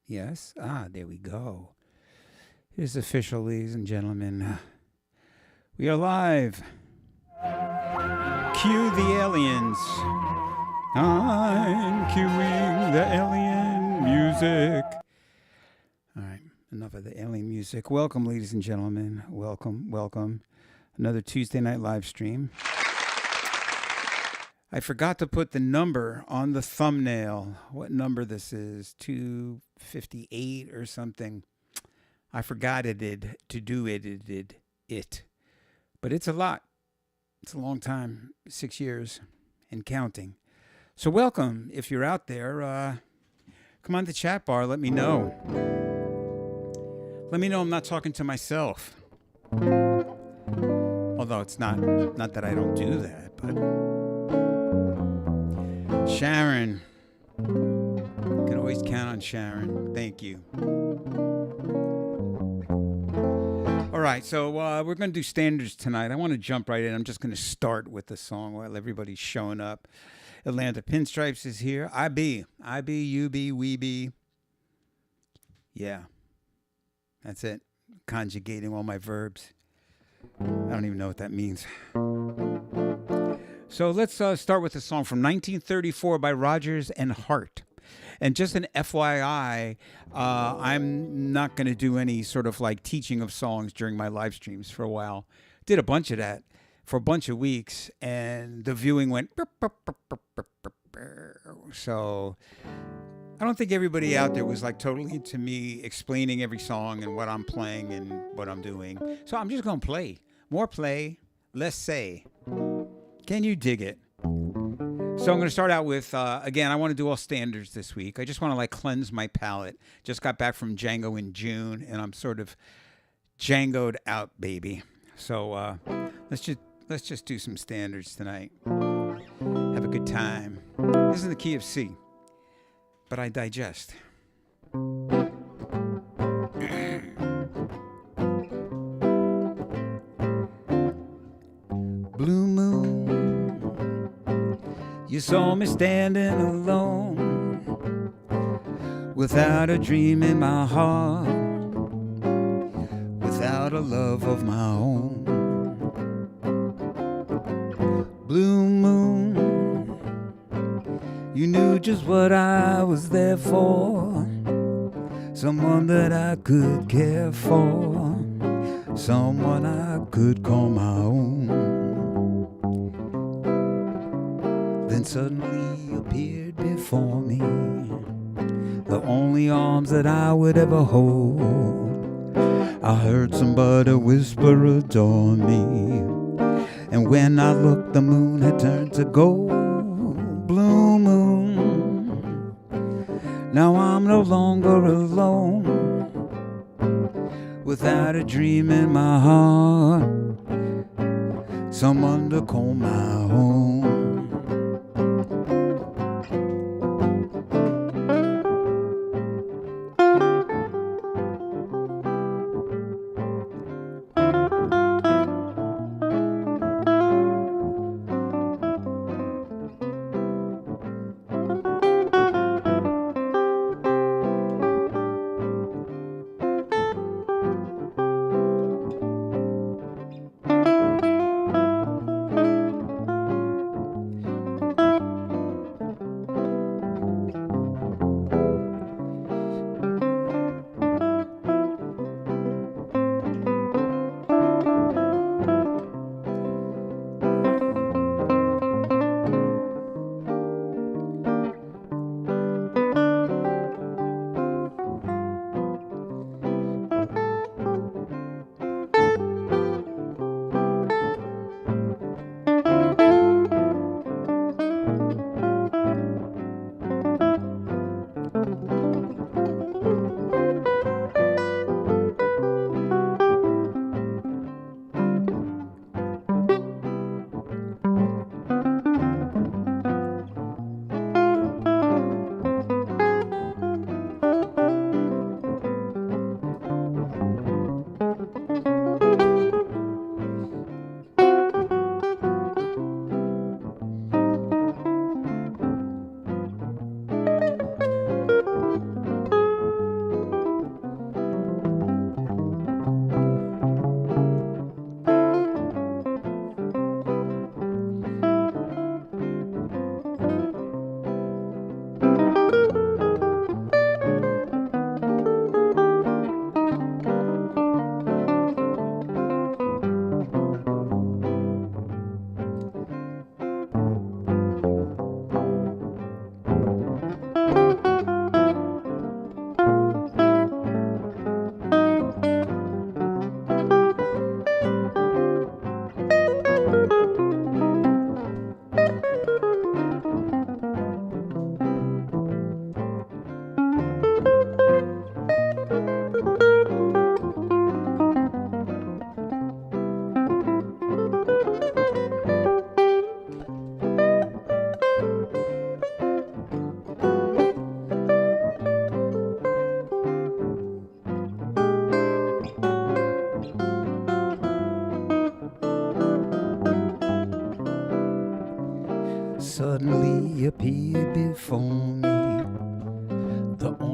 Yes. There we go. Here's official, ladies and gentlemen. We are live. Cue the aliens. I'm cueing the alien music. All right, enough of the alien music. Welcome, ladies and gentlemen. Welcome. Another Tuesday night live stream. I forgot to put the number on the thumbnail. What number this is? 258 or something. I forgot to do it. But it's a lot. It's a long time, 6 years and counting. So welcome. If you're out there, come on the chat bar. Let me know. Let me know I'm not talking to myself. Although it's not that I don't do that, but Sharon. Can always count on Sharon. Thank you. All right, so we're going to do standards tonight. I want to jump right in. I'm just going to start with the song while everybody's showing up. Atlanta Pinstripes is here. I be, you be, we be. Yeah, that's it. Conjugating all my verbs. I don't even know what that means. So let's start with a song from 1934 by Rodgers and Hart. And just an FYI, I'm not going to do any sort of like teaching of songs during my live streams for a while. Did a bunch of that for a bunch of weeks, and the viewing went. So I don't think everybody out there was like totally into me explaining every song and what I'm playing and what I'm doing. So I'm just going to play. More play, less say. Can you dig it? So I'm going to start out with, again, I want to do all standards this week. I just want to like cleanse my palate. Just got back from Django in June, and I'm sort of Django'd out, baby. So let's just do some standards tonight. Have a good time. This is in the key of C, but I digest. Blue moon, you saw me standing alone, without a dream in my heart, without a love of my own. Blue moon, you knew just what I was there for, someone that I could care for, someone I could call my own. Then suddenly appeared before me the only arms that I would ever hold. I heard somebody whisper, adore me, and when I looked, the moon had turned to gold. Blue moon, now I'm no longer alone, without a dream in my heart, someone to call my own.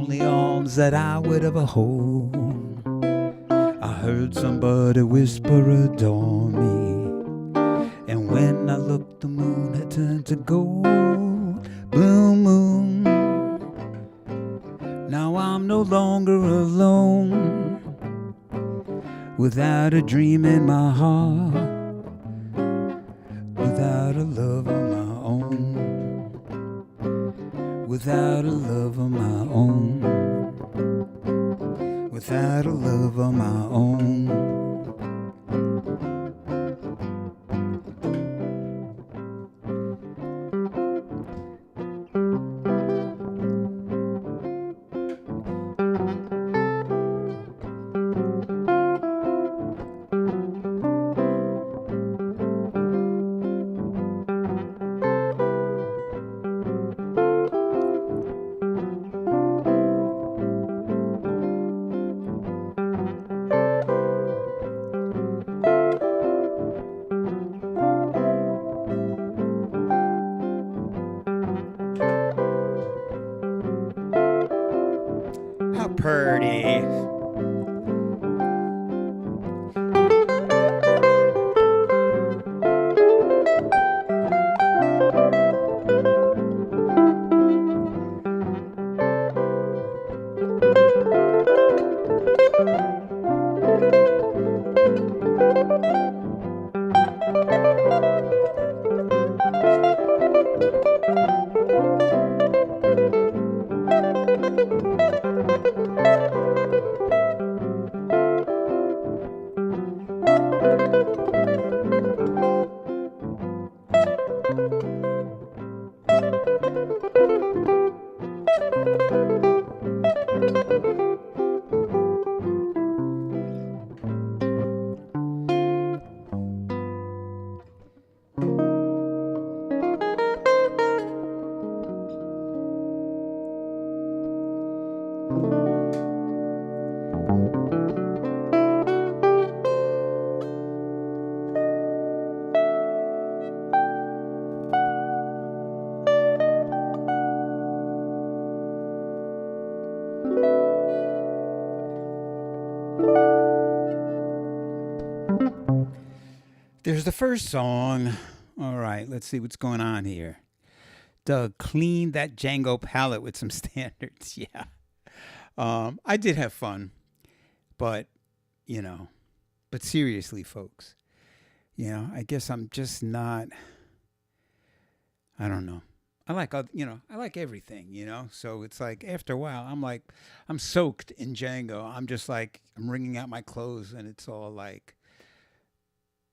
only arms that I would ever hold. I heard somebody whisper, adore me. And when I looked, the moon had turned to gold. Blue moon, now I'm no longer alone. Without a dream in my heart, without a love of my own, without a love of my own, without a love of my own. How pretty. There's the first song. All right, let's see what's going on here. Doug, clean that Django palette with some standards. Yeah. I did have fun, but, but seriously, folks, I guess I'm just not, I don't know. I like, I like everything, so it's like after a while, I'm soaked in Django. I'm just like, I'm wringing out my clothes and it's all like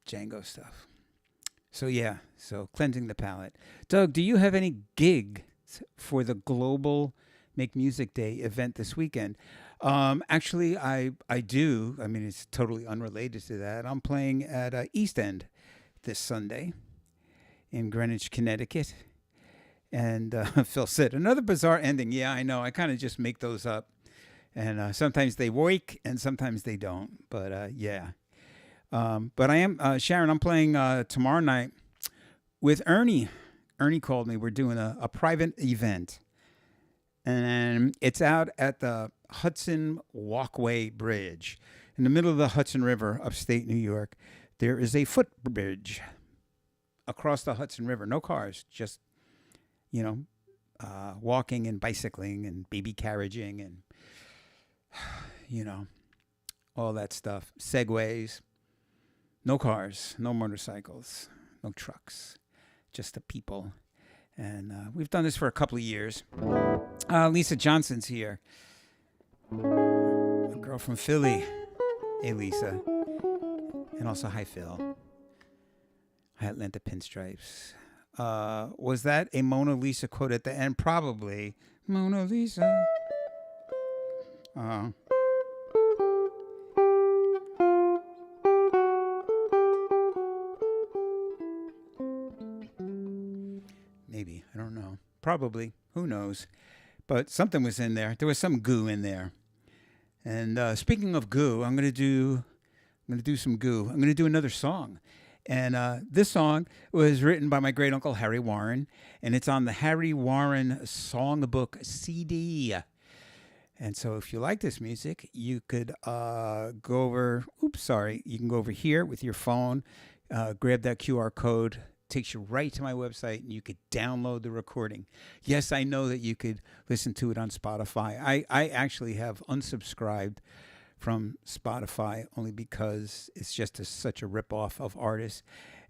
Django stuff. So cleansing the palate. Doug, do you have any gigs for the Global Make Music Day event this weekend? Actually, I do. I mean, it's totally unrelated to that. I'm playing at East End this Sunday in Greenwich, Connecticut. And Phil said, another bizarre ending. Yeah, I know. I kind of just make those up. And sometimes they work and sometimes they don't. But yeah. But I am, Sharon, I'm playing tomorrow night with Ernie. Ernie called me. We're doing a private event. And it's out at the Hudson Walkway Bridge. In the middle of the Hudson River, upstate New York, there is a footbridge across the Hudson River. No cars, just, walking and bicycling and baby carriaging and, all that stuff. Segways. No cars, no motorcycles, no trucks, just the people. And we've done this for a couple of years. Lisa Johnson's here. A girl from Philly. Hey, Lisa. And also, hi, Phil. Hi, Atlanta Pinstripes. Was that a Mona Lisa quote at the end? Probably. Mona Lisa. Maybe. I don't know. Probably. Who knows? But something was in there. There was some goo in there. And speaking of goo, I'm going to do some goo. I'm going to do another song. And this song was written by my great uncle Harry Warren, and it's on the Harry Warren Songbook CD. And so if you like this music, you could go over, you can go over here with your phone, grab that QR code, takes you right to my website, and you could download the recording. Yes, I know that you could listen to it on Spotify. I actually have unsubscribed from Spotify only because it's just such a ripoff of artists.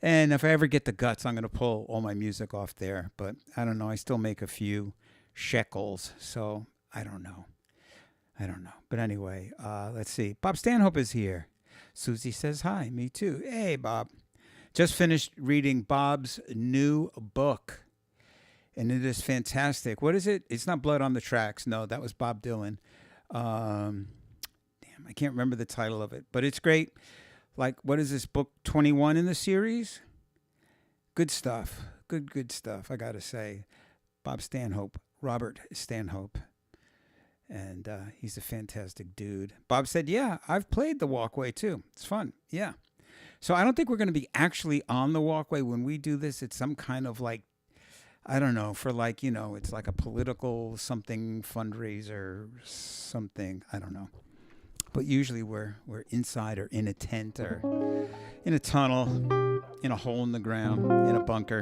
And if I ever get the guts, I'm going to pull all my music off there. But I don't know. I still make a few shekels, so I don't know. But anyway, let's see. Bob Stanhope is here. Susie says hi. Me too. Hey, Bob. Just finished reading Bob's new book, and it is fantastic. What is it? It's not Blood on the Tracks. No, that was Bob Dylan. I can't remember the title of it, but it's great. Like, what is this, book 21 in the series? Good stuff. Good stuff, I got to say. Bob Stanhope, Robert Stanhope. And he's a fantastic dude. Bob said, yeah, I've played the walkway too. It's fun. Yeah. So I don't think we're going to be actually on the walkway when we do this. It's some kind of like, I don't know, for like, it's like a political something fundraiser, something. I don't know. But usually we're inside or in a tent or in a tunnel, in a hole in the ground, in a bunker,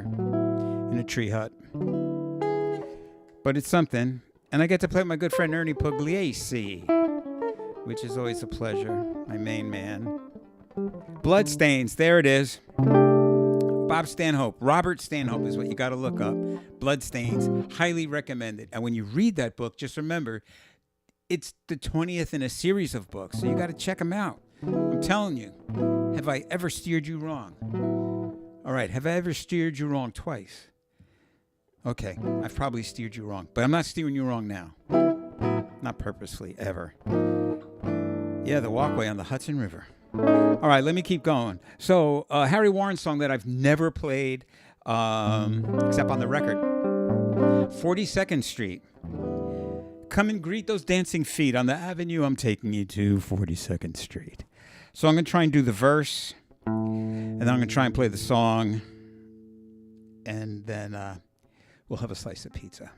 in a tree hut. But it's something. And I get to play with my good friend Ernie Pugliese, which is always a pleasure, my main man. Bloodstains, there it is. Bob Stanhope, Robert Stanhope is what you got to look up. Bloodstains, highly recommended. And when you read that book, just remember, it's the 20th in a series of books, so you got to check them out. I'm telling you, have I ever steered you wrong? All right, have I ever steered you wrong twice? Okay, I've probably steered you wrong, but I'm not steering you wrong now. Not purposely, ever. Yeah, the walkway on the Hudson River. All right, let me keep going. So, Harry Warren's song that I've never played, except on the record, 42nd Street. Come and greet those dancing feet on the avenue I'm taking you to, 42nd Street. So I'm going to try and do the verse, and then I'm going to try and play the song, and then we'll have a slice of pizza.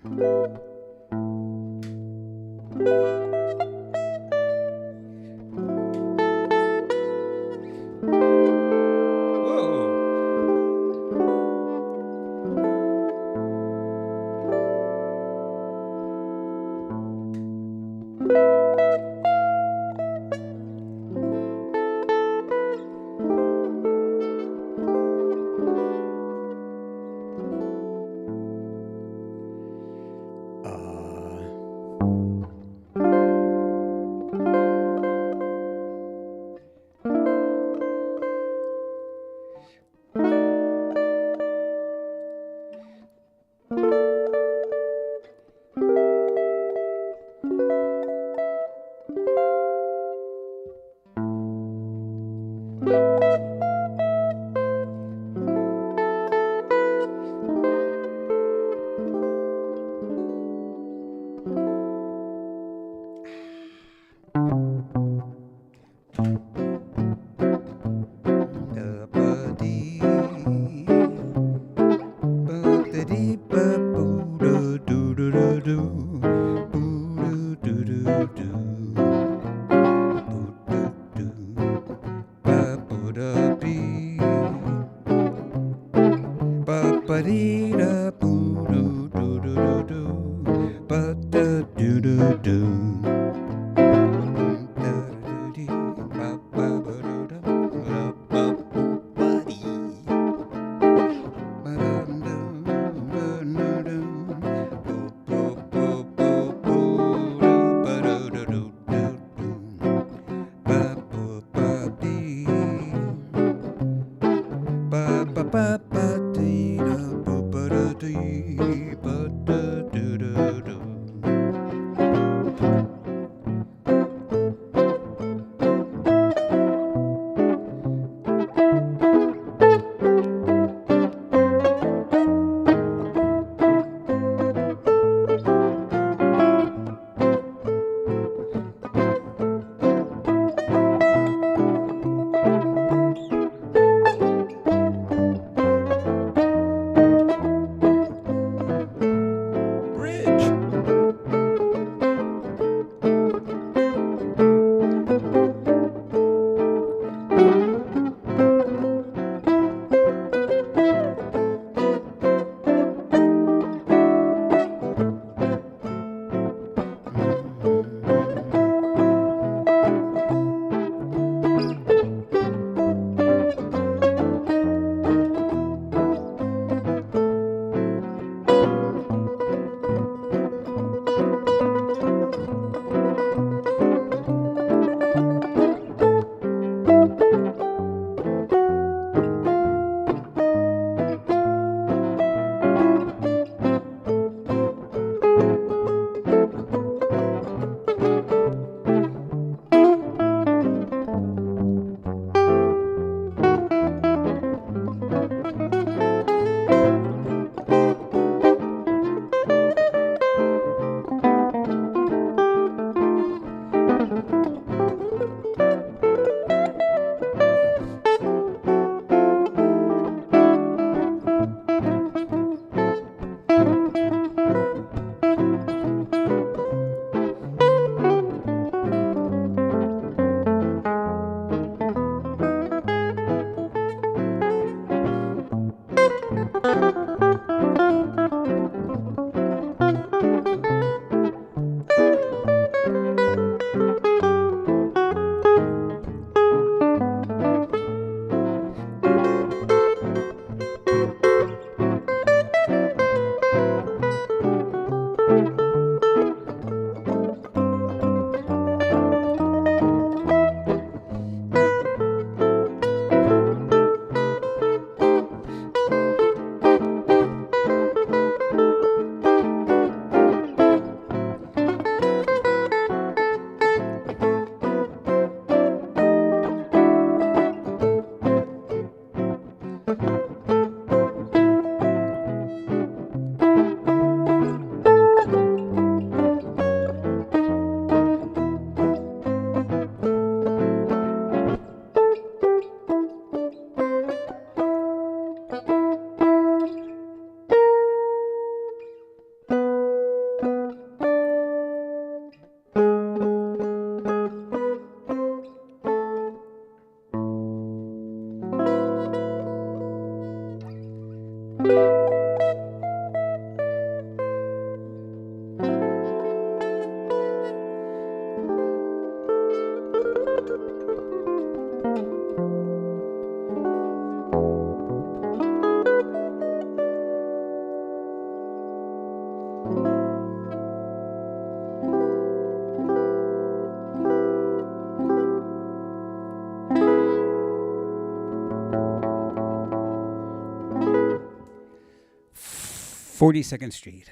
42nd Street.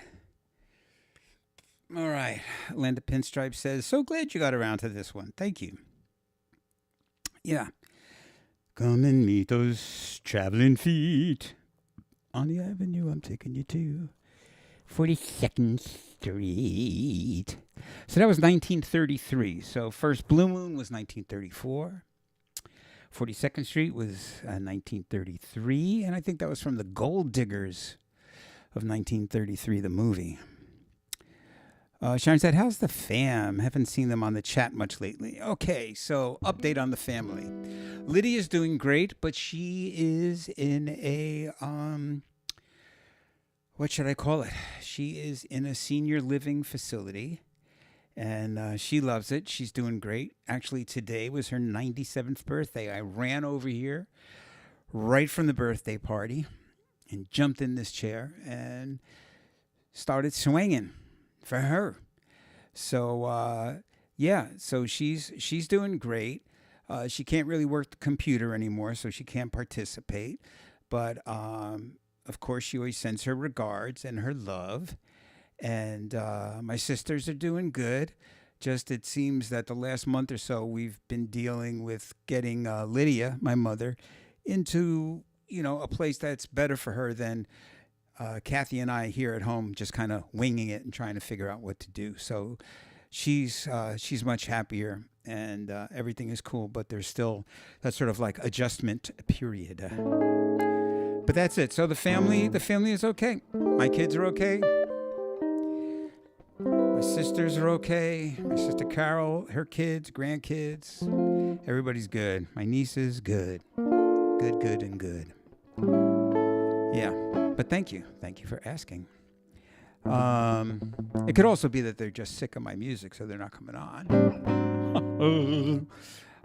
All right. Linda Pinstripe says, so glad you got around to this one. Thank you. Yeah. Come and meet those traveling feet. On the avenue I'm taking you to. 42nd Street. So that was 1933. So first Blue Moon was 1934. 42nd Street was 1933. And I think that was from the Gold Diggers of 1933, the movie. Sharon said, how's the fam? Haven't seen them on the chat much lately. Okay, so update on the family. Lydia's doing great, but she is in a, what should I call it? She is in a senior living facility, and she loves it. She's doing great. Actually, today was her 97th birthday. I ran over here right from the birthday party and jumped in this chair and started swinging for her. So, yeah, so she's doing great. She can't really work the computer anymore, so she can't participate. But, of course, she always sends her regards and her love. And my sisters are doing good. Just it seems that the last month or so we've been dealing with getting Lydia, my mother, into, a place that's better for her than Kathy and I here at home, just kind of winging it and trying to figure out what to do. So she's much happier and everything is cool, but there's still that sort of like adjustment period. But that's it. So the family is okay. My kids are okay. My sisters are okay. My sister Carol, her kids, grandkids, everybody's good. My nieces, good. Good, and good. Yeah. But thank you for asking. It could also be that they're just sick of my music, so they're not coming on.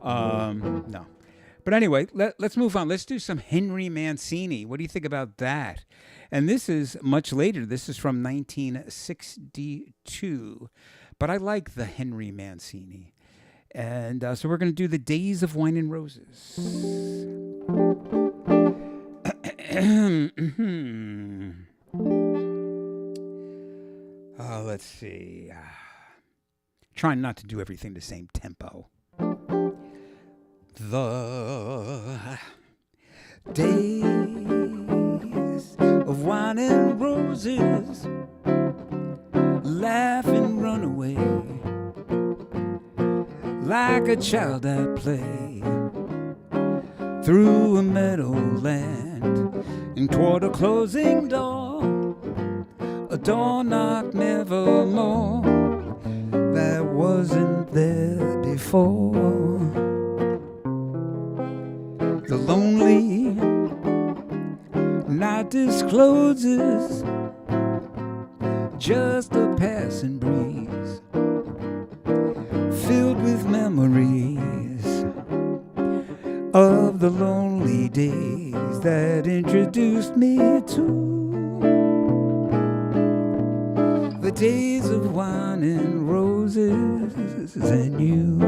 No. But anyway, let's move on. Let's do some Henry Mancini. What do you think about that? And this is much later. This is from 1962. But I like the Henry Mancini. And so we're going to do the Days of Wine and Roses. Let's see. Trying not to do everything the same tempo. The days of wine and roses, laugh and run away, like a child at play, through a meadowland and toward a closing door, a door knocked nevermore that wasn't there before. The lonely night discloses just a passing breeze, filled with memories of the lonely days that introduced me to the days of wine and roses and you.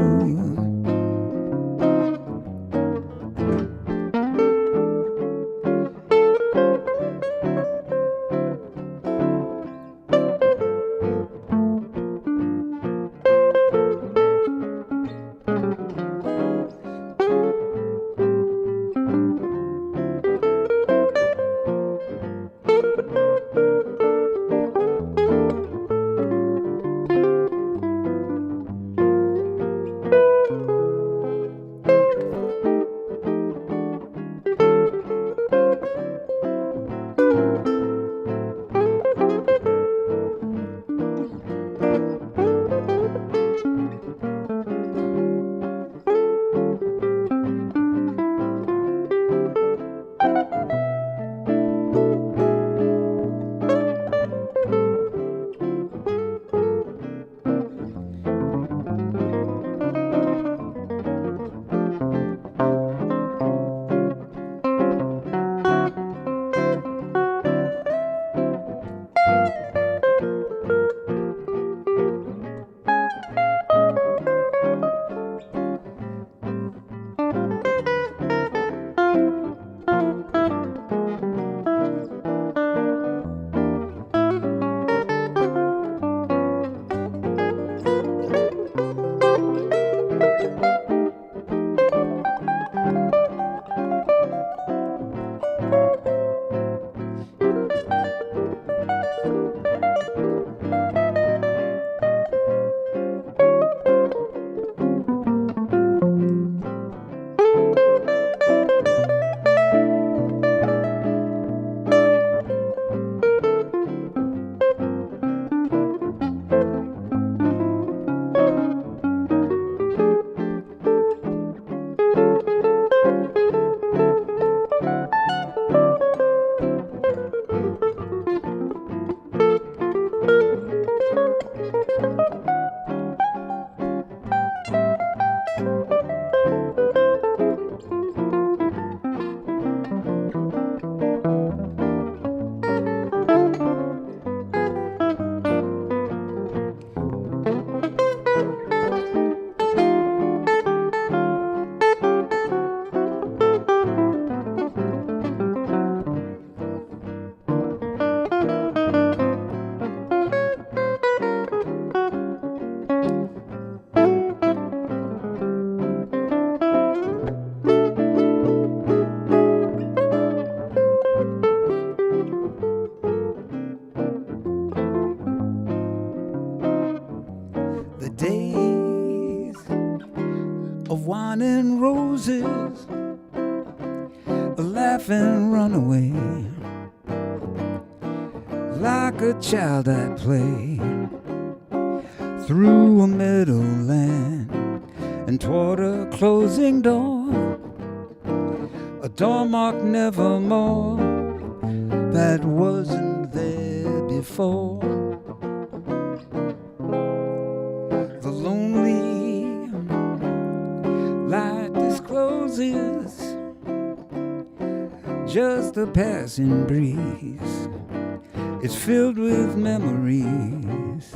of wine and roses, laugh and run away. Like a child I play through a meadowland and toward a closing door, a door marked nevermore that wasn't there before. The lonely light discloses just a passing breeze. It's filled with memories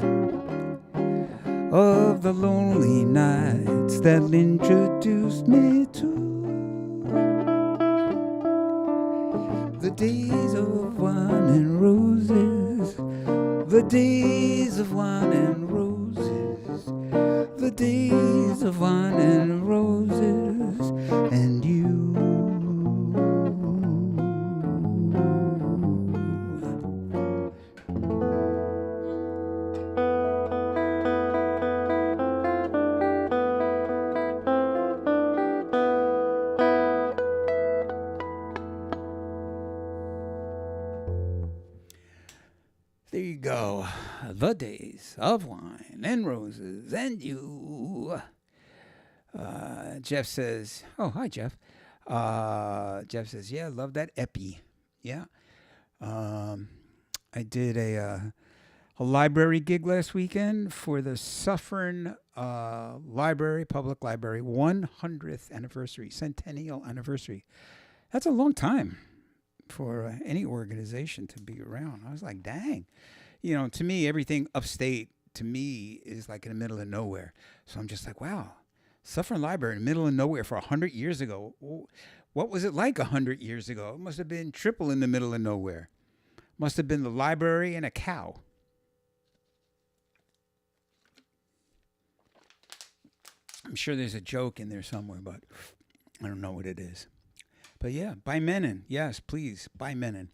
of the lonely nights that introduced me to the days of wine and roses, the days of wine and roses, the days of wine and roses, and you. There you go. The days of wine and roses and you. Jeff says, oh, hi, Jeff. Jeff says, yeah, love that epi. Yeah. I did a library gig last weekend for the Suffern Library, Public Library, 100th anniversary, centennial anniversary. That's a long time for any organization to be around. I was like, dang. You know, to me, everything upstate, to me, is like in the middle of nowhere. So I'm just like, wow, Suffern Library in the middle of nowhere for 100 years ago. What was it like 100 years ago? It must have been triple in the middle of nowhere. Must have been the library and a cow. I'm sure there's a joke in there somewhere, but I don't know what it is. But yeah, buy Menon. Yes, please, buy Menon.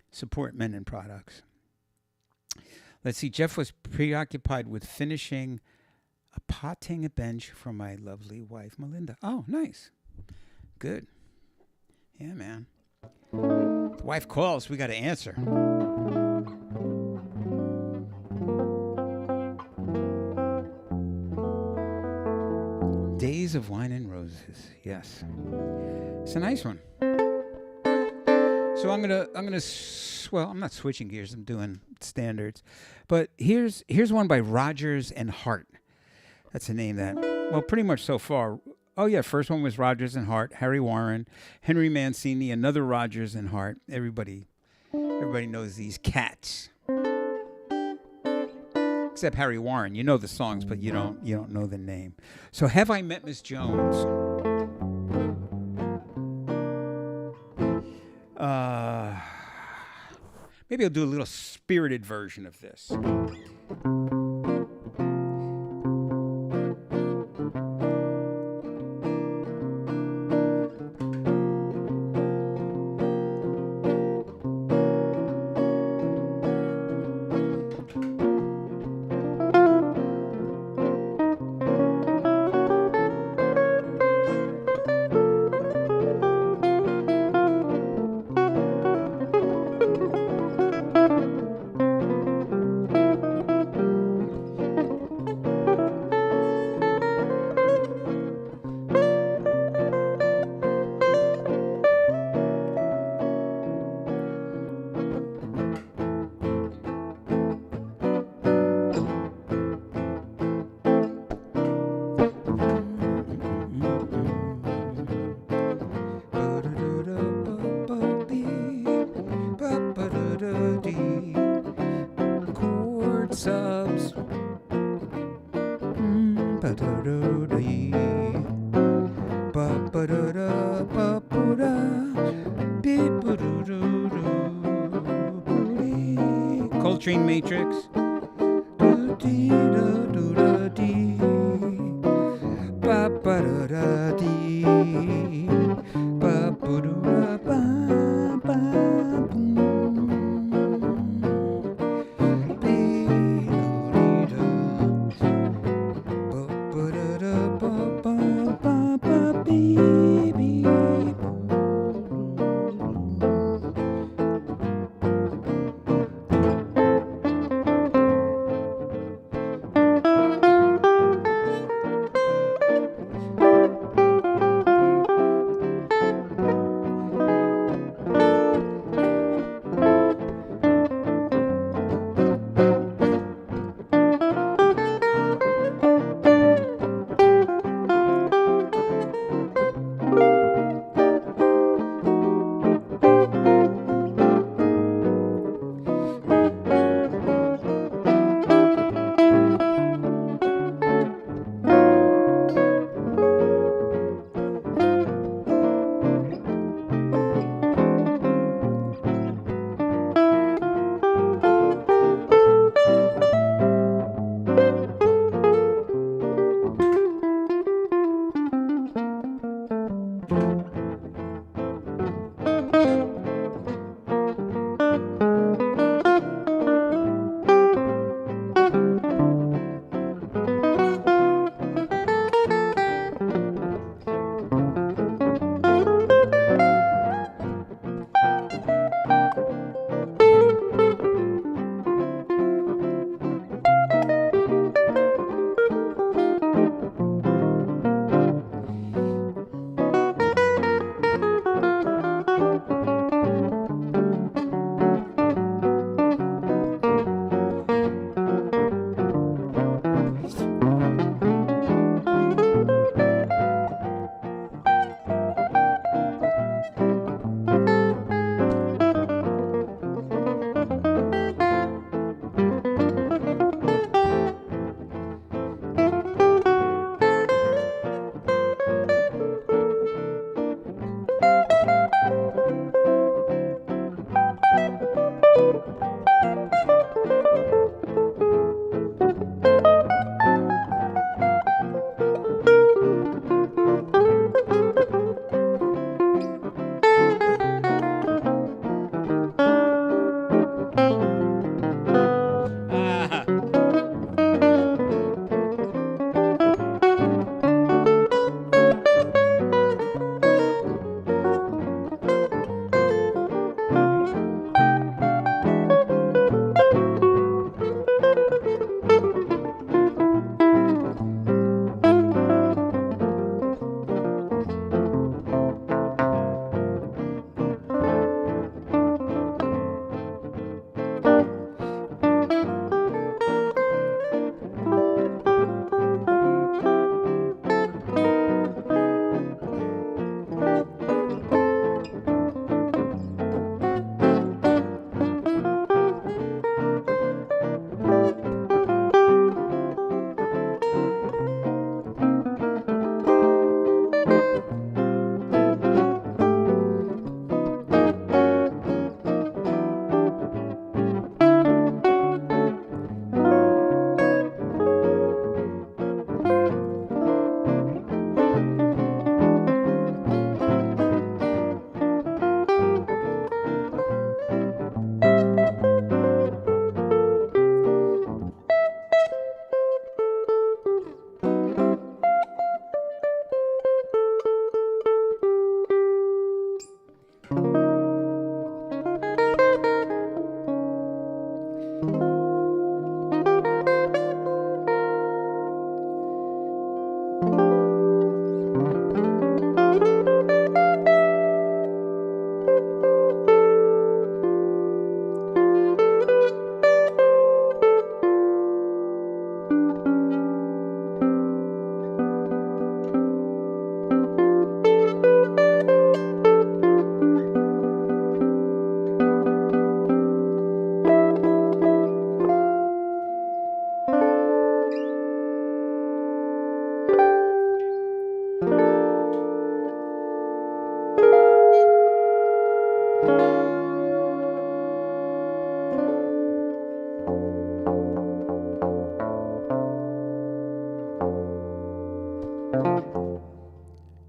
Support Menon products. Let's see, Jeff was preoccupied with finishing a potting a bench for my lovely wife, Melinda. Oh, nice. Good. Yeah, man. The wife calls, we got to answer. Days of Wine and Roses. Yes. It's a nice one. So I'm not switching gears. I'm doing standards. But here's one by Rodgers and Hart. That's the name that, well, pretty much so far. Oh, yeah, first one was Rodgers and Hart, Harry Warren, Henry Mancini, another Rodgers and Hart. Everybody knows these cats. Except Harry Warren. You know the songs, but you don't know the name. So Have I Met Miss Jones? Maybe I'll do a little spirited version of this. Coltrane Matrix.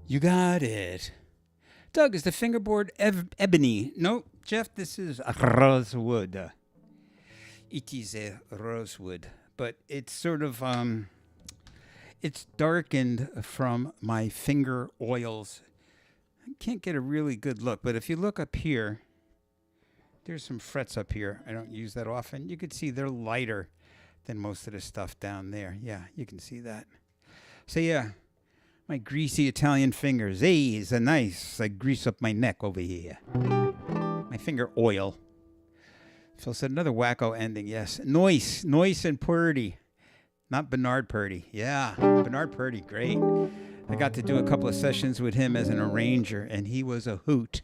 You got it. Doug, is the fingerboard ebony? No, Jeff, this is a rosewood. It is a rosewood, but it's sort of it's darkened from my finger oils. I can't get a really good look, but if you look up here, there's some frets up here. I don't use that often. You can see they're lighter than most of the stuff down there. Yeah, you can see that. So yeah, my greasy Italian fingers. Hey, it's a nice. I grease up my neck over here. My finger oil. Phil said another wacko ending. Yes, Noise and Purdy, not Bernard Purdy. Yeah, Bernard Purdy, great. I got to do a couple of sessions with him as an arranger, and he was a hoot.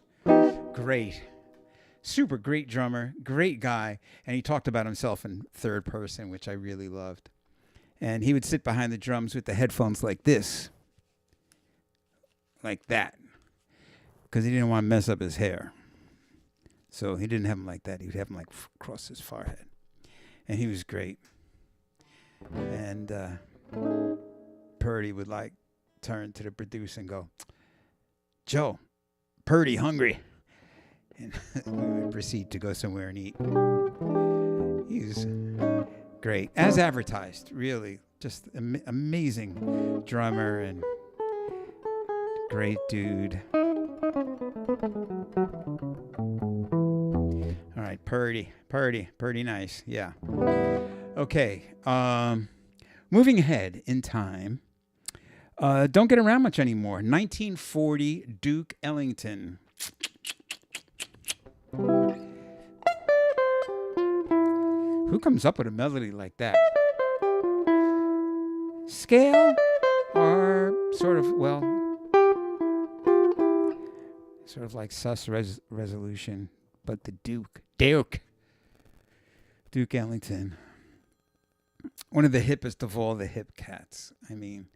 Great. Super great drummer, great guy, and he talked about himself in third person, which I really loved. And he would sit behind the drums with the headphones like this, like that, because he didn't want to mess up his hair. So he didn't have them like that. He would have them like across his forehead. And he was great. And Purdy would like turn to the producer and go, Joe, Purdy hungry. And we would proceed to go somewhere and eat. He was great. As advertised, really. Just amazing drummer and great dude. All right, Purdy nice. Yeah. Okay. Moving ahead in time. Don't get around much anymore. 1940, Duke Ellington. Who comes up with a melody like that? Scale or sort of, well, sort of like sus resolution, but the Duke Ellington. One of the hippest of all the hip cats. I mean,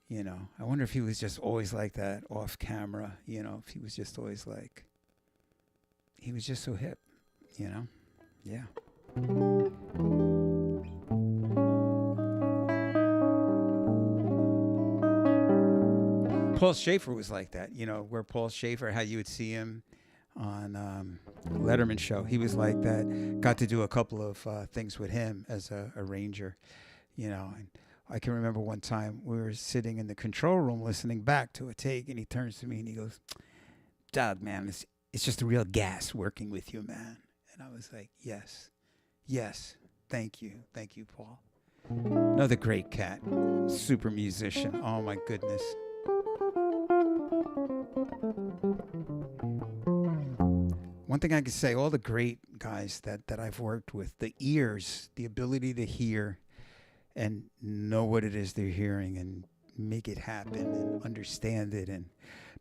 you know, I wonder if he was just always like that off camera, you know, if he was just always like, he was just so hip, you know? Yeah. Paul Schaefer was like that, you know, where Paul Schaefer, how you would see him on Letterman show. He was like that. Got to do a couple of things with him as a arranger, you know. And I can remember one time we were sitting in the control room listening back to a take, and he turns to me and he goes, Doug, man, it's just a real gas working with you, man. And I was like, yes, thank you, Paul. Another great cat, super musician. Oh my goodness. One thing I can say, all the great guys that I've worked with, the ears, the ability to hear and know what it is they're hearing and make it happen and understand it and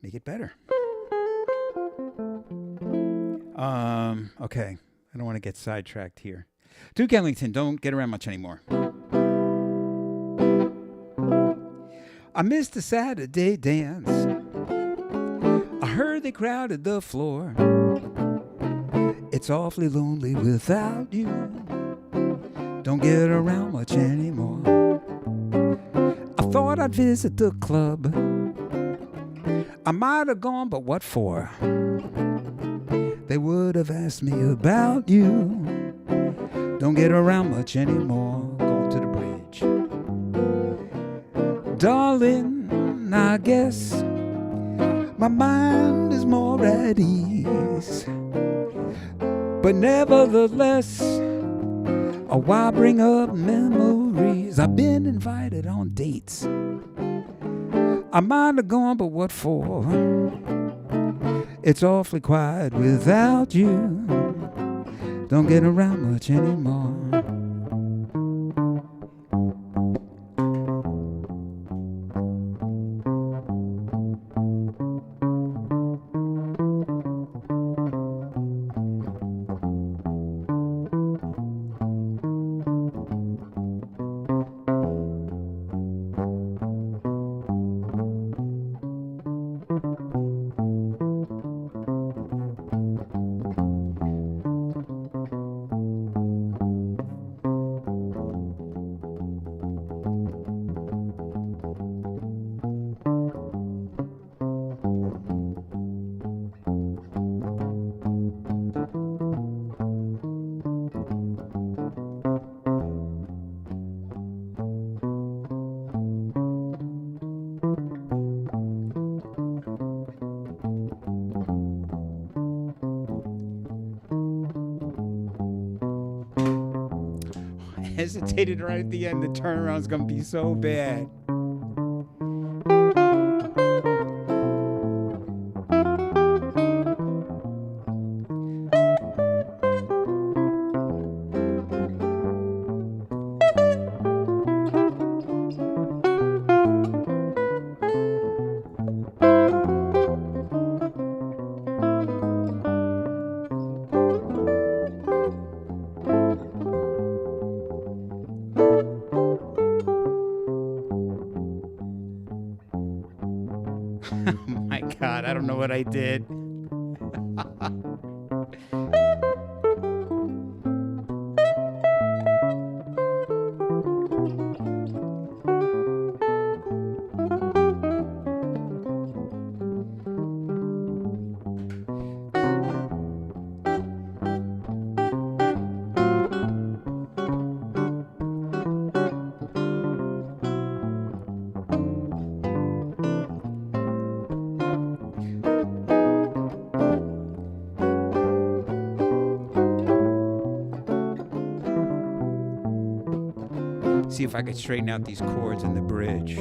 make it better. Okay. I don't want to get sidetracked here. Duke Ellington, don't get around much anymore. I missed the Saturday dance. I heard they crowded the floor. It's awfully lonely without you. Don't get around much anymore. I thought I'd visit the club. I might have gone, but what for? They would have asked me about you. Don't get around much anymore. Going to the bridge. Darling, I guess my mind is more at ease. But nevertheless, why bring up memories? I've been invited on dates. I might have gone, but what for? It's awfully quiet without you. Don't get around much anymore. hesitated right at the end. The turnaround's gonna be so bad. Oh my God, I don't know what I did. See if I could straighten out these chords in the bridge.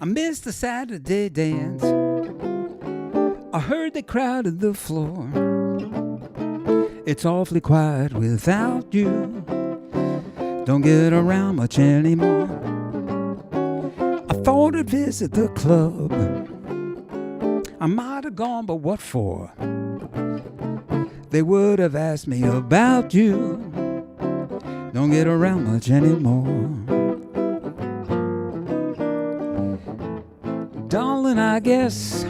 I missed the Saturday dance. I heard they crowded the floor. It's awfully quiet without you. Don't get around much anymore. I thought I'd visit the club. I might have gone, but what for? They would have asked me about you. Don't get around much anymore. Darling, I guess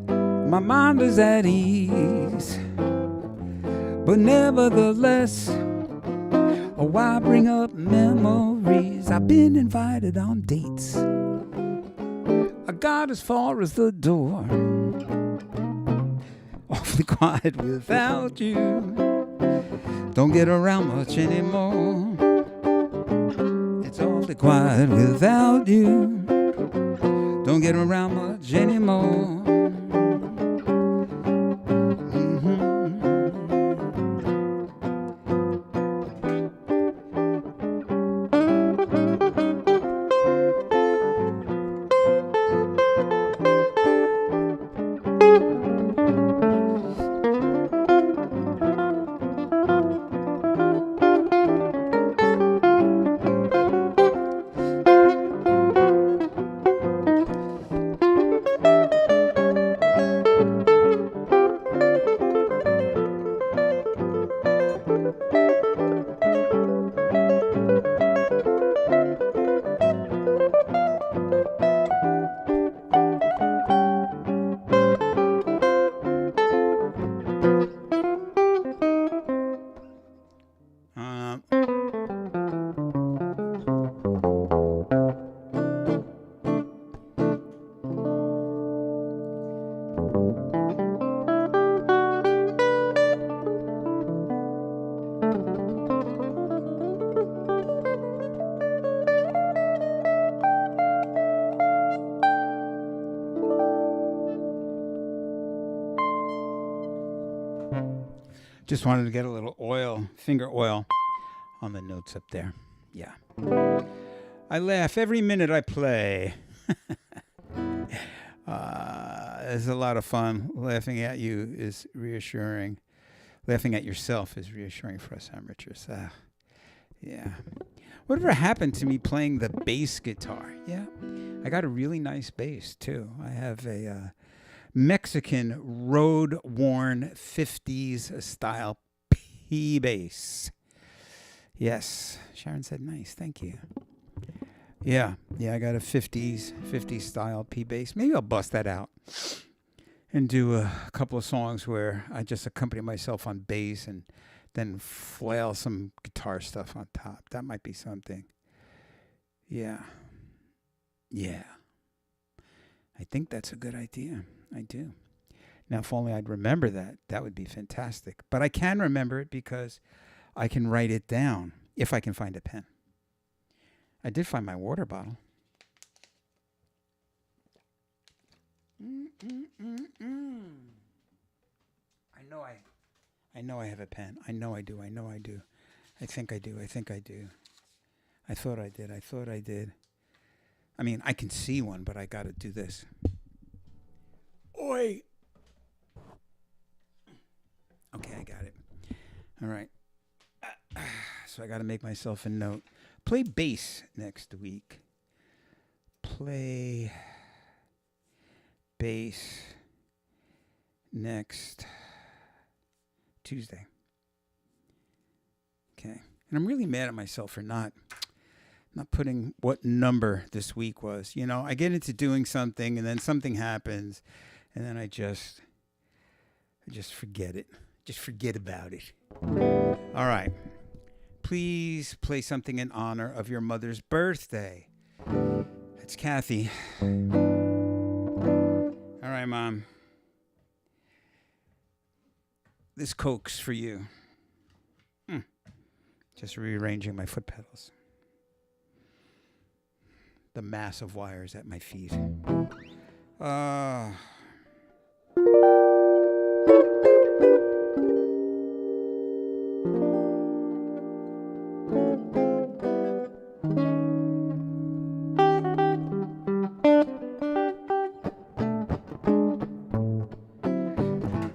my mind is at ease, but nevertheless, why bring up memories? I've been invited on dates. I got as far as the door. Awfully quiet without you. Don't get around much anymore. It's awfully quiet without you. Don't get around much anymore. Just wanted to get a little oil, finger oil, on the notes up there. Yeah. I laugh every minute I play. It's a lot of fun. Laughing at you is reassuring. Laughing at yourself is reassuring for us amateurs. Yeah. Whatever happened to me playing the bass guitar? Yeah. I got a really nice bass, too. I have a Mexican road-worn 50s style P bass. Yes. Sharon said nice. Thank you. Yeah, I got a 50s style P bass. Maybe I'll bust that out and do a couple of songs where I just accompany myself on bass and then flail some guitar stuff on top. That might be something. Yeah. I think that's a good idea. I do. Now, if only I'd remember that. That would be fantastic. But I can remember it because I can write it down if I can find a pen. I did find my water bottle. I know I have a pen. I know I do. I think I do. I thought I did. I mean, I can see one, but I got to do this. Oi! Okay, I got it. All right. So I got to make myself a note. Play bass next week. Play bass next Tuesday. Okay. And I'm really mad at myself for not putting what number this week was. You know, I get into doing something and then something happens and then I just forget it. Just forget about it. All right. Please play something in honor of your mother's birthday. That's Kathy. All right, Mom. This Coke's for you. Just rearranging my foot pedals. The mass of wires at my feet.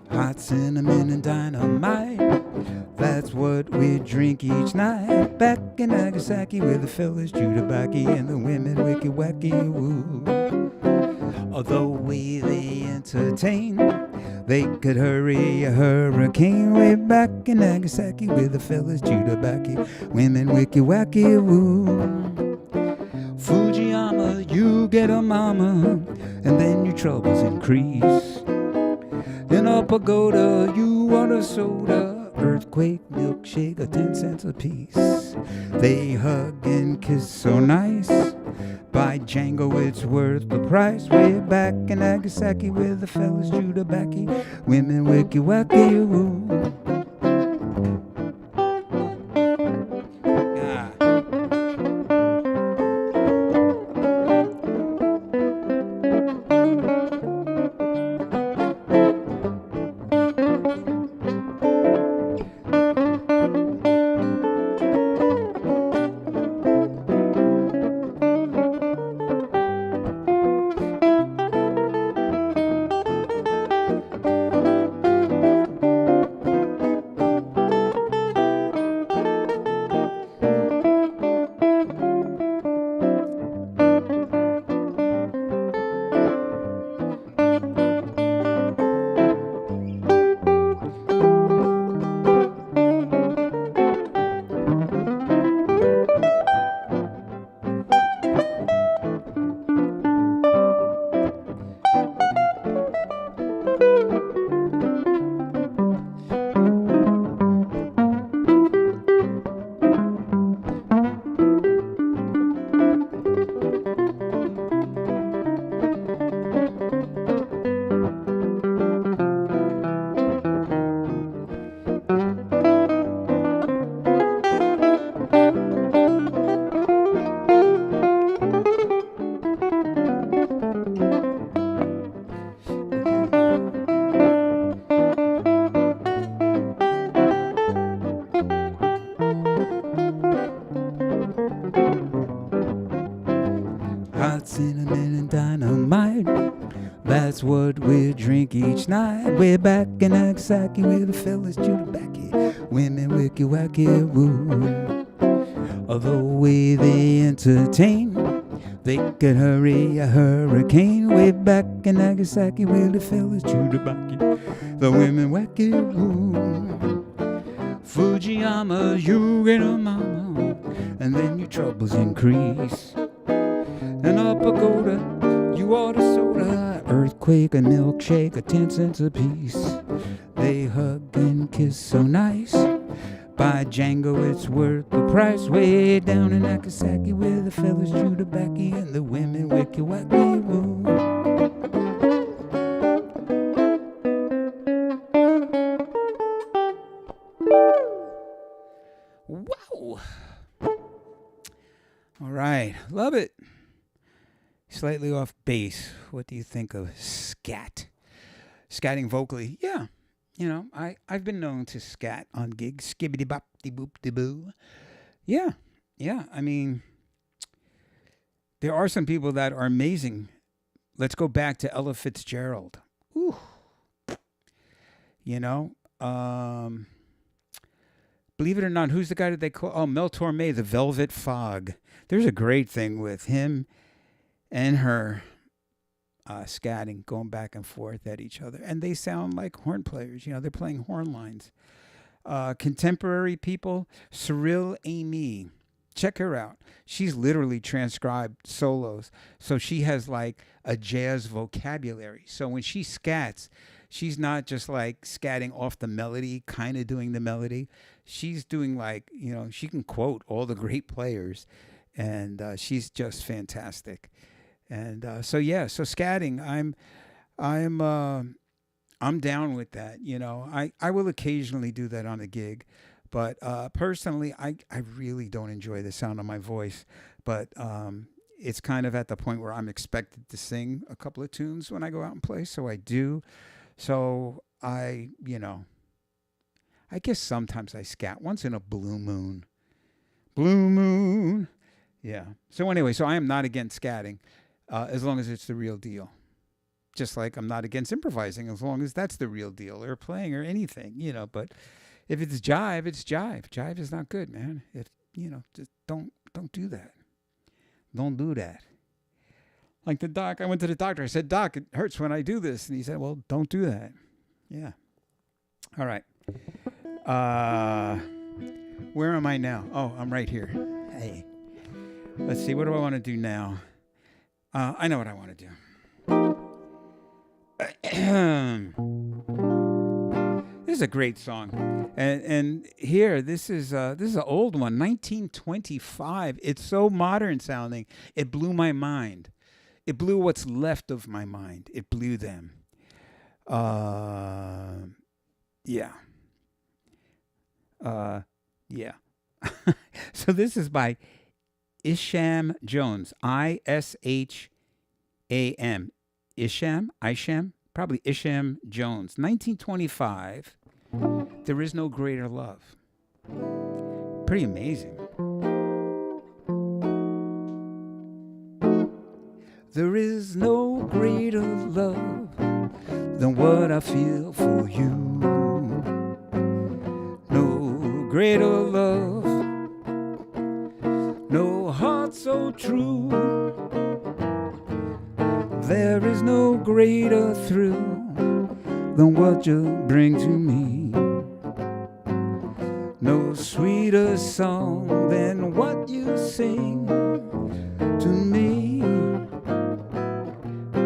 Hot cinnamon and dynamite, that's what we drink each night. Back in Nagasaki with the fellas Judabaki and the women wicky wacky woo. Although way they entertain, they could hurry a hurricane. Way back in Nagasaki with the fellas Judabaki, women wicky wacky woo. Fujiyama, you get a mama, and then your troubles increase. In a pagoda, you want a soda, earthquake, milkshake, 10 cents a piece. They hug and kiss so nice. By Django, it's worth the price. Way back in Nagasaki with the fellas Judabaki, women wicky wacky woo. that's what we drink each night. We're back in Nagasaki where the fellas chew tobacco, women wicky wacky woo. The way they entertain, they could hurry a hurricane. Way back in Nagasaki where the fellas chew tobacco, the women wacky woo. Fujiyama, you get a mama, and then your troubles increase. And up a Pagoda, you order soda, earthquake, a milkshake, 10 cents a piece. They hug and kiss so nice. By Django, it's worth the price. Way down in Nagasaki where the fellas chew tobacco and the women wicky wacky woo. Wow. All right. Love it. Slightly off base. What do you think of scat? Scatting vocally. Yeah. You know, I've been known to scat on gigs. Skibbity bop de boop de boo. Yeah. Yeah. I mean, there are some people that are amazing. Let's go back to Ella Fitzgerald. Ooh. You know, believe it or not, who's the guy that they call? Oh, Mel Torme, The Velvet Fog. There's a great thing with him and her scatting, going back and forth at each other. And they sound like horn players. You know, they're playing horn lines. Contemporary people, Cyril Amy. Check her out. She's literally transcribed solos. So she has like a jazz vocabulary. So when she scats, she's not just like scatting off the melody, kind of doing the melody. She's doing like, you know, she can quote all the great players. And she's just fantastic. And so scatting, I'm down with that. You know, I will occasionally do that on a gig, but personally, I really don't enjoy the sound of my voice. But it's kind of at the point where I'm expected to sing a couple of tunes when I go out and play, so I do. So I guess sometimes I scat once in a blue moon. Blue moon. Yeah. So anyway, so I am not against scatting. As long as it's the real deal. Just like I'm not against improvising as long as that's the real deal, or playing or anything, you know. But if it's jive, it's jive. Jive is not good, man. If you know, just don't do that. Don't do that. Like the doc, I went to the doctor. I said, "Doc, it hurts when I do this," and he said, "Well, don't do that." Yeah. All right. Where am I now? Oh, I'm right here. Hey. Let's see. What do I want to do now? I know what I want to do. This is a great song, and here this is an old one, 1925. It's so modern sounding. It blew my mind. It blew what's left of my mind. It blew them. Yeah. Yeah. So this is by Isham Jones, Isham. Isham, probably Isham Jones, 1925. There is no greater love. Pretty amazing. There is no greater love than what I feel for you. No greater love, no heart so true. There is no greater thrill than what you bring to me. No sweeter song than what you sing to me.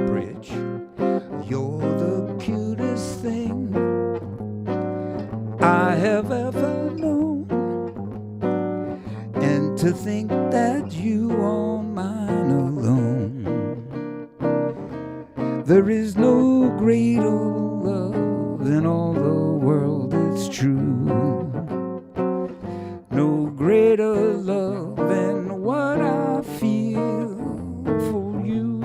Bridge, you're the cutest thing I have ever known. And to think that you are mine alone. There is no greater love than all the world is true. No greater love than what I feel for you.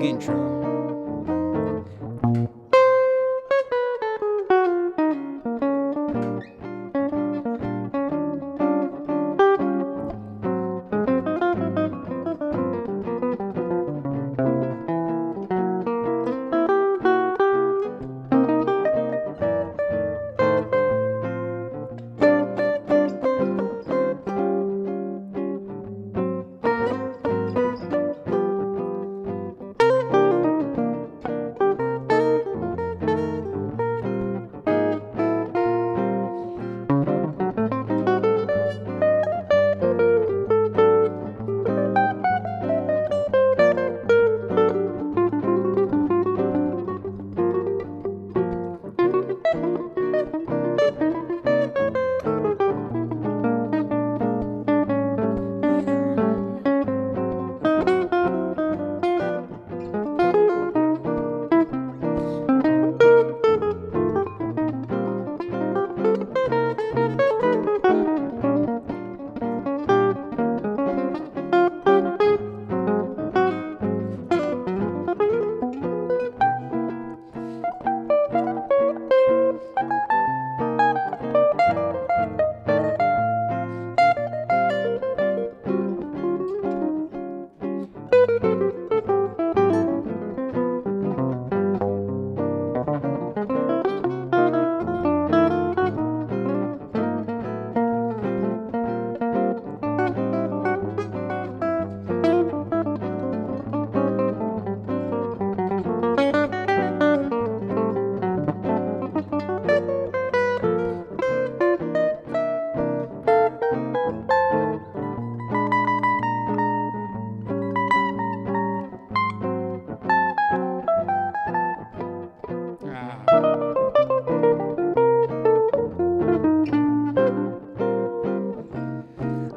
Doug intro.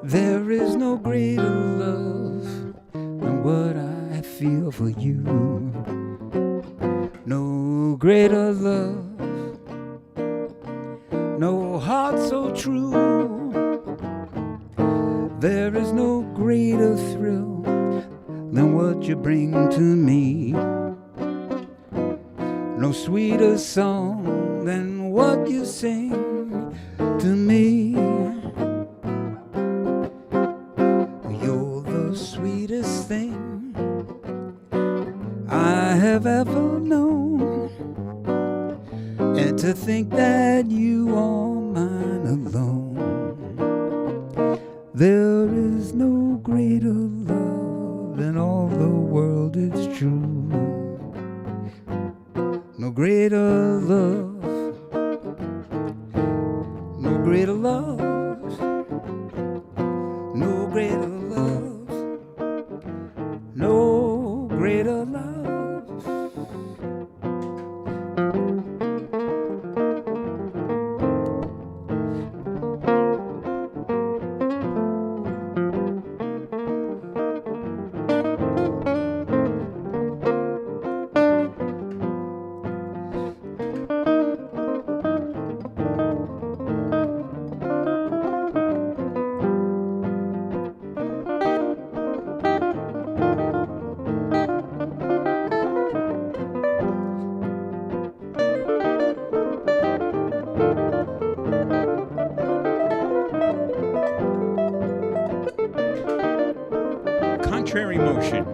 There is no greater love than what I feel for you. No greater love, no heart so true. There is no greater thrill than what you bring to me. No sweeter song than what you sing to me. You're the sweetest thing I have ever known, and to think that you are mine alone. There is no greater love in all the world, it's true. No greater love, no greater love, no greater love, no greater love. Contrary motion.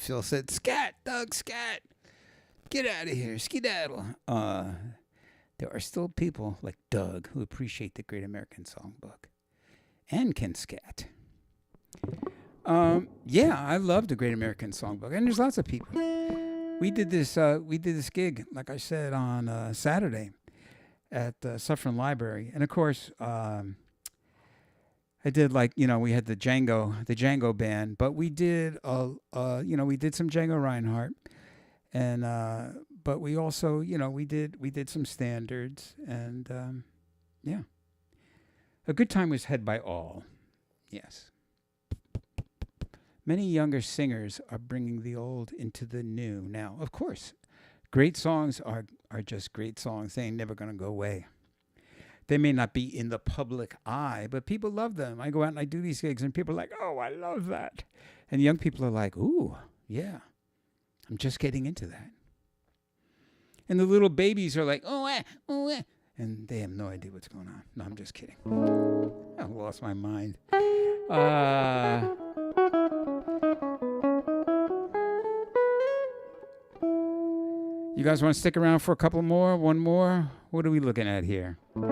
Phil said, "Scat, Doug, scat, get out of here, skedaddle." There are still people like Doug who appreciate the Great American Songbook and can scat. Yeah, I love the Great American Songbook, and there's lots of people. We did this gig, like I said, on Saturday at Suffern Library, and of course, I did we had the Django band, but we did we did some Django Reinhardt, and but we also we did some standards, and yeah, a good time was had by all. Yes. Many younger singers are bringing the old into the new. Now, of course, great songs are just great songs. They ain't never going to go away. They may not be in the public eye, but people love them. I go out and I do these gigs, and people are like, "Oh, I love that." And young people are like, "Ooh, yeah, I'm just getting into that." And the little babies are like, "Oh, oh, and they have no idea what's going on. No, I'm just kidding. I lost my mind. You guys want to stick around for a couple more? One more? What are we looking at here? I'm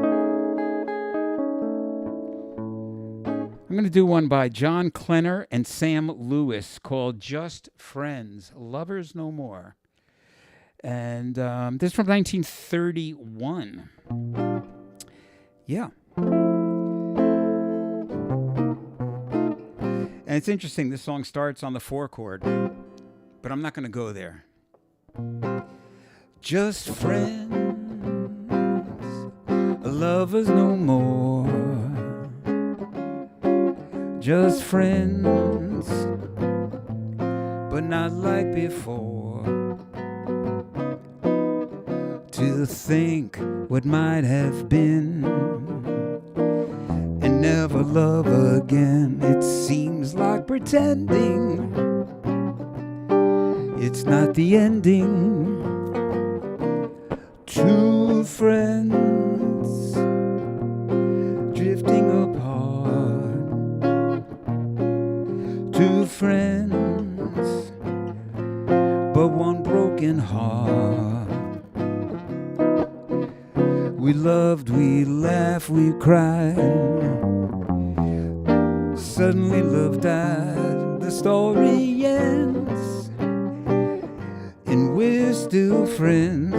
going to do one by John Klenner and Sam Lewis called Just Friends, Lovers No More. And this is from 1931. Yeah. And it's interesting, this song starts on the 4 chord, but I'm not going to go there. Just friends, lovers no more. Just friends, but not like before. To think what might have been and never love again. It seems like pretending it's not the ending. Two friends drifting apart. Two friends, but one broken heart. We loved, we laughed, we cried. Suddenly love died. The story ends, and we're still friends.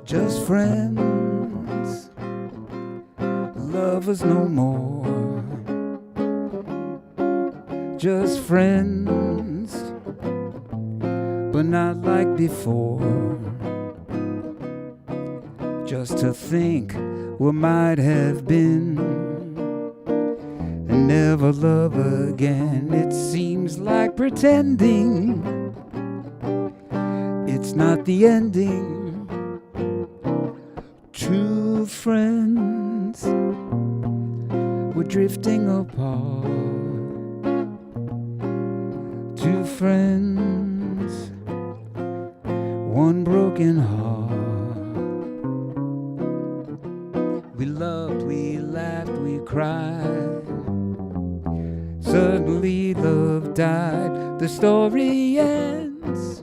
Just friends, lovers no more, just friends, but not like before. Just to think what might have been and never love again. It seems like pretending it's not the ending. Two friends were drifting apart. Two friends, one broken heart. We loved, we laughed, we cried. Suddenly love died. The story ends,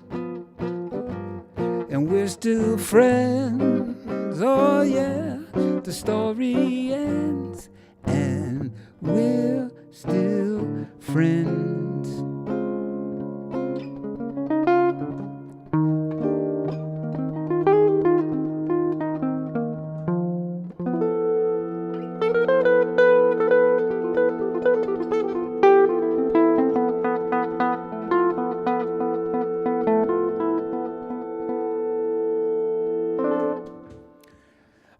and we're still friends. Oh yeah, the story ends, and we're still friends.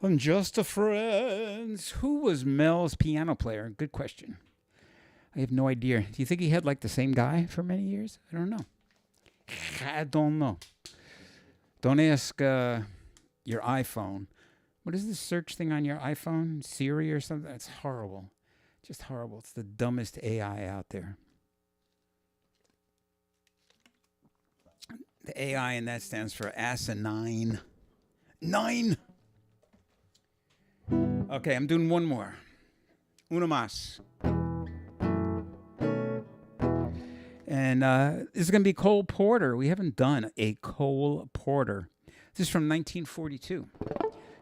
I'm just a friend. Who was Mel's piano player? Good question. I have no idea. Do you think he had like the same guy for many years? I don't know. I don't know. Don't ask your iPhone. What is this search thing on your iPhone? Siri or something? That's horrible. Just horrible. It's the dumbest AI out there. The AI, and that stands for asinine. 9. Okay, I'm doing one more. Uno más. And this is going to be Cole Porter. We haven't done a Cole Porter. This is from 1942.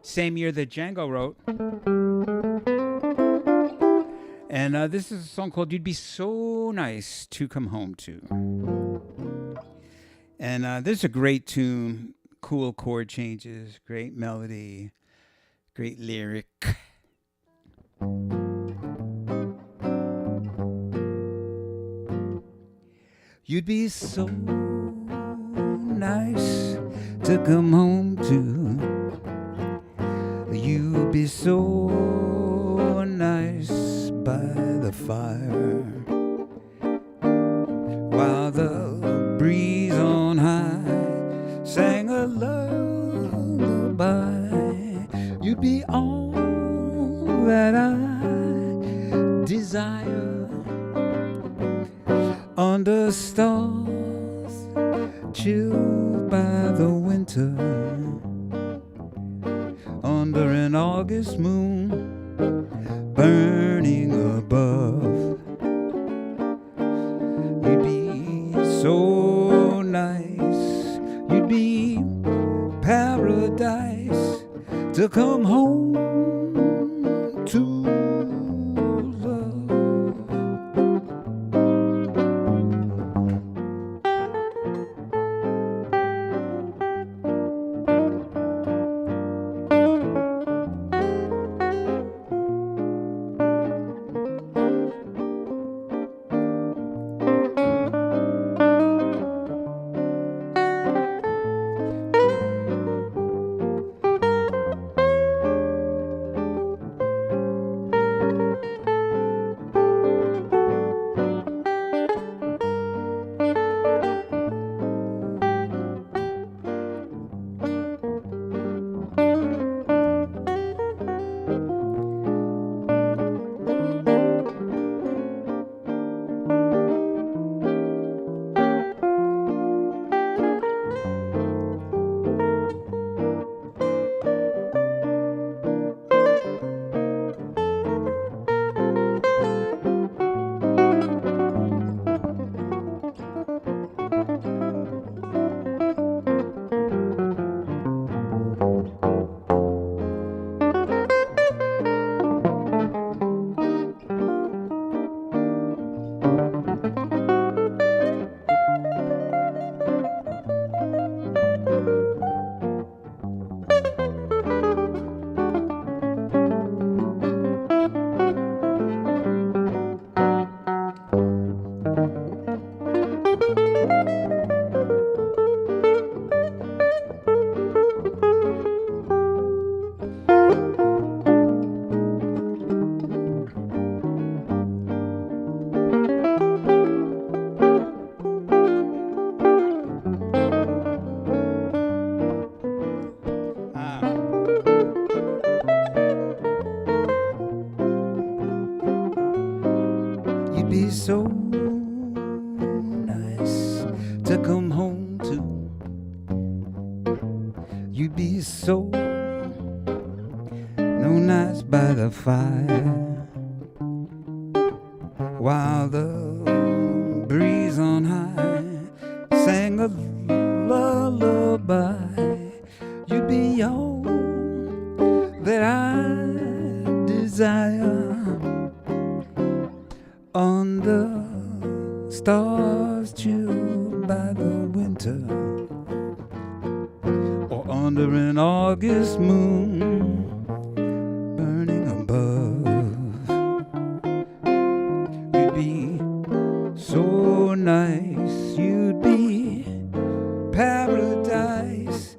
Same year that Django wrote. And this is a song called You'd Be So Nice to Come Home To. And this is a great tune. Cool chord changes. Great melody. Great lyric. You'd be so nice to come home to. You'd be so nice by the fire, while the breeze on high sang a lullaby. You'd be all that I desire. Under stars, chilled by the winter, under an August moon, burning above. You'd be so nice, you'd be paradise to come home to. be so nice to come home to. You'd be so nice by the fire, while the breeze on high sang a lullaby. You'd be all that I desire on the stars chilled by the winter, or under an August moon burning above. You'd be so nice, you'd be paradise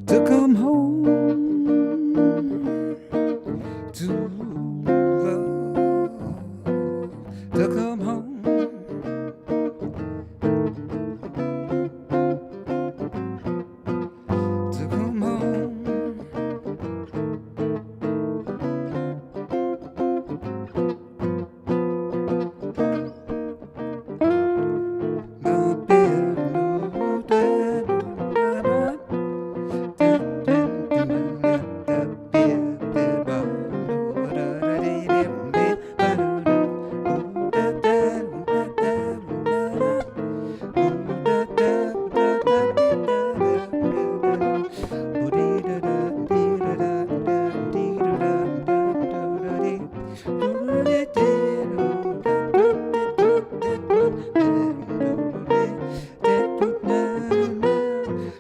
to come home to love, to come home. To come home.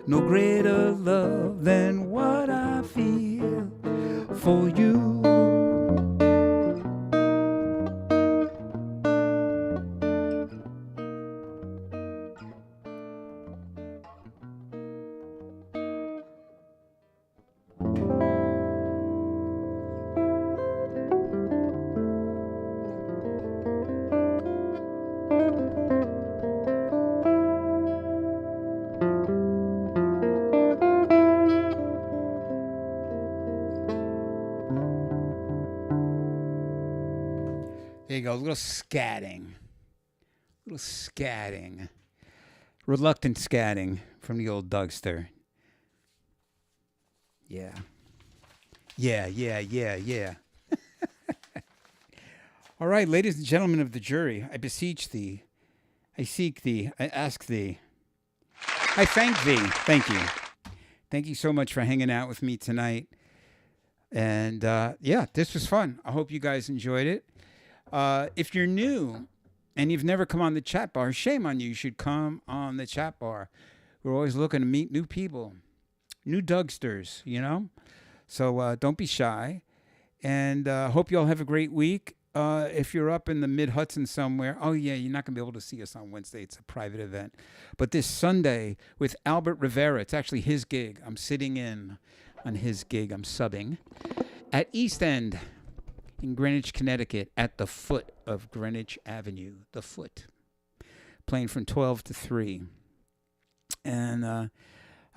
No greater love than what I feel for you. There you go, a little scatting. Reluctant scatting from the old Dougster. Yeah. All right, ladies and gentlemen of the jury, I beseech thee, I seek thee, I ask thee, I thank thee. Thank you. Thank you so much for hanging out with me tonight. And yeah, this was fun. I hope you guys enjoyed it. If you're new and you've never come on the chat bar, shame on you. You should come on the chat bar. We're always looking to meet new people, new Dougsters, you know? So don't be shy. And hope you all have a great week. If you're up in the mid-Hudson somewhere, oh, yeah, you're not going to be able to see us on Wednesday. It's a private event. But this Sunday with Albert Rivera, it's actually his gig. I'm sitting in on his gig. I'm subbing at East End in Greenwich, Connecticut, at the foot of Greenwich Avenue, the foot, playing from 12 to 3. And I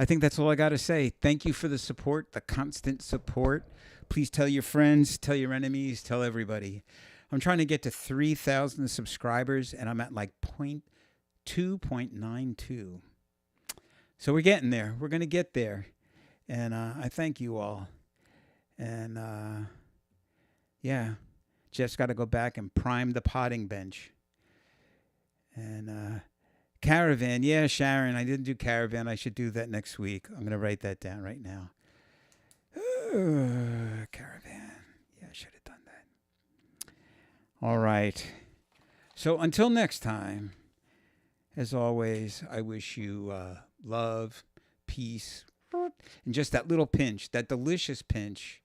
think that's all I got to say. Thank you for the support, the constant support. Please tell your friends, tell your enemies, tell everybody. I'm trying to get to 3,000 subscribers, and I'm at like 2.92. So we're getting there. We're going to get there. And I thank you all. And yeah, Jeff's got to go back and prime the potting bench. And Caravan, yeah, Sharon, I didn't do Caravan. I should do that next week. I'm going to write that down right now. Caravan. Yeah, I should have done that. All right. So until next time, as always, I wish you love, peace, and just that little pinch, that delicious pinch